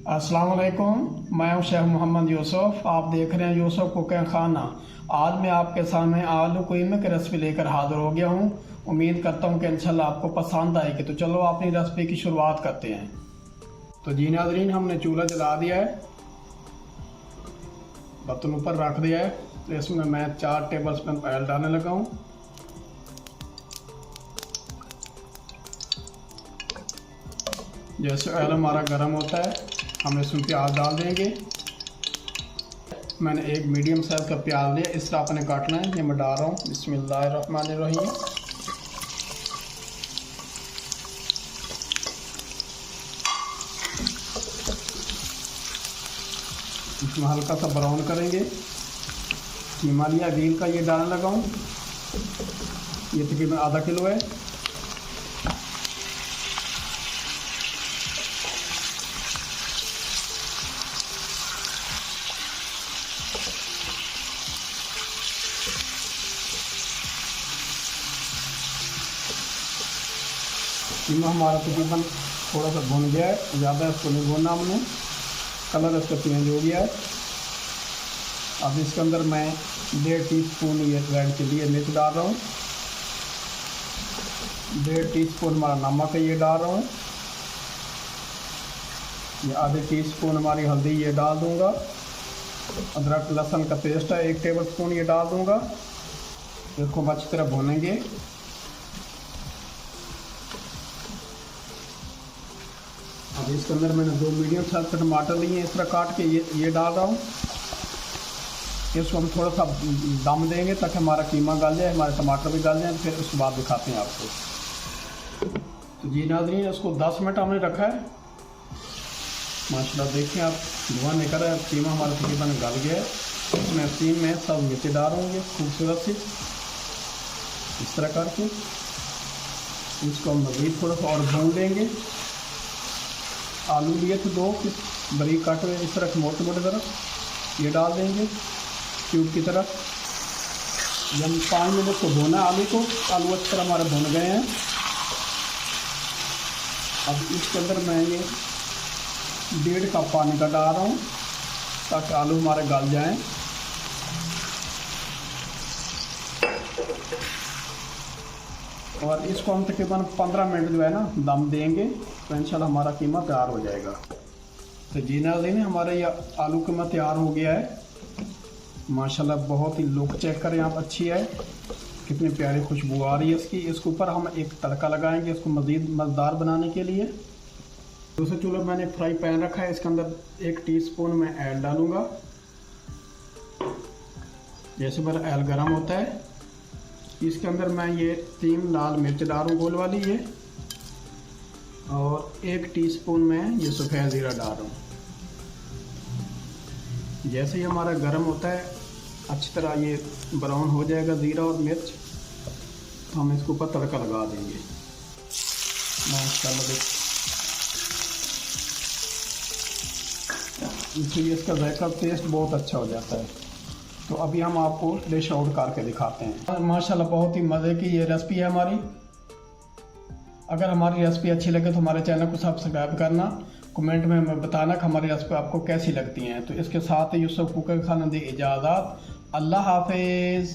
अस्सलाम वालेकुम, मैं हूं शेख मोहम्मद यूसुफ। आप देख रहे हैं यूसुफ कुकिंग खाना। आज मैं आपके सामने आलू कीमे की रेसिपी लेकर हाजिर हो गया हूं। उम्मीद करता हूं कि इंशाल्लाह आपको पसंद आएगी। तो चलो अपनी रेसिपी की शुरुआत करते हैं। तो जी नाज़रीन, हमने चूल्हा जला दिया है, बर्तन ऊपर रख दिया है। तो इसमें मैं 4 टेबल स्पून ऑयल डालने लगा हूँ। जैसे ऑयल हमारा गर्म होता है, हम इसमें प्याज डाल देंगे। मैंने एक मीडियम साइज का प्याज लिया, इस तरह आपने काटना है। ये मैं डाल रहा हूँ। बिस्मिल्लाहिर्रहमानिर्रहीम। इसमें हल्का सा ब्राउन करेंगे। कीमा लिया ग्रिल का, ये डालने लगा हूँ। ये तकरीबन आधा किलो है। कीमा हमारा तकरीबन थोड़ा सा भुन गया है, ज़्यादा इसको नहीं भुनना हमने। कलर इसका चेंज हो गया है। अब इसके अंदर मैं 1.5 टीस्पून ये रेड चिली मिर्च डाल रहा हूँ। 1.5 टीस्पून हमारा नमक है, ये डाल रहा हूँ। ये आधे टीस्पून हमारी हल्दी ये डाल दूँगा। अदरक लहसुन का पेस्ट है 1 टेबल स्पून ये डाल दूँगा। इसको हम अच्छी तरह भूनेंगे। अब इसके अंदर मैंने 2 मीडियम साइज के टमाटर लिए हैं, इस तरह काट के ये डाल रहा हूँ। इसको हम थोड़ा सा दम देंगे ताकि हमारा कीमा गल जाए, हमारे टमाटर भी गल जाए। फिर उसके बाद दिखाते हैं आपको। तो जी नाज़रीन, इसको 10 मिनट हमने रखा है। माशाल्लाह देखिए आप, धुआं निकल रहा है। कीमा हमारा तकरीबन गल गया है। इसमें 3 में सब मिर्ची डाल दूँगी खूबसूरत सी, इस तरह करके। इसको हम मज़ीद थोड़ा सा और भून लेंगे। आलू लिए थे 2 बारीक काटे हुए, इस तरह मोटे मोटे तरह ये डाल देंगे क्यूब की तरह। जब 5 मिनट को भूना आलू को, आलू अच्छी तरह हमारे भुन गए हैं। अब इसके अंदर मैं ये 1.5 कप पानी का डाल रहा हूँ ताकि आलू हमारे गल जाएं। और इसको हम तकरीबन 15 मिनट जो है ना दम देंगे, तो इंशाल्लाह हमारा कीमा तैयार हो जाएगा। तो जी नाज़रीन, हमारा ये आलू कीमा तैयार हो गया है। माशाल्लाह बहुत ही लुक चेक करें आप, अच्छी है। कितनी प्यारी खुशबू आ रही है इसकी। इसके ऊपर हम एक तड़का लगाएंगे इसको मज़ीद मज़ेदार बनाने के लिए। दूसरे चूल्हे मैंने एक फ्राई पैन रखा है, इसके अंदर 1 टीस्पून मैं ऑयल डालूँगा। जैसे मेरा ऑयल गर्म होता है, इसके अंदर मैं ये 3 लाल मिर्च डाल रहा हूँ, गोल वाली ये। और 1 टीस्पून में ये सफ़ेद ज़ीरा डाल रहा हूँ। जैसे ही हमारा गर्म होता है, अच्छी तरह ये ब्राउन हो जाएगा ज़ीरा और मिर्च, तो हम इसके ऊपर तड़का लगा देंगे। माशाल्लाह देखिए, इसलिए इसका जायका टेस्ट बहुत अच्छा हो जाता है। तो अभी हम आपको डिश आउट करके दिखाते हैं। माशाल्लाह बहुत ही मज़े की ये रेसिपी है हमारी। अगर हमारी रेसिपी अच्छी लगे तो हमारे चैनल को सब्सक्राइब करना, कमेंट में बताना कि हमारी रेसिपी आपको कैसी लगती हैं। तो इसके साथ ही यूसुफ कुकिंग खाना दी इजाज़त। अल्लाह हाफिज़।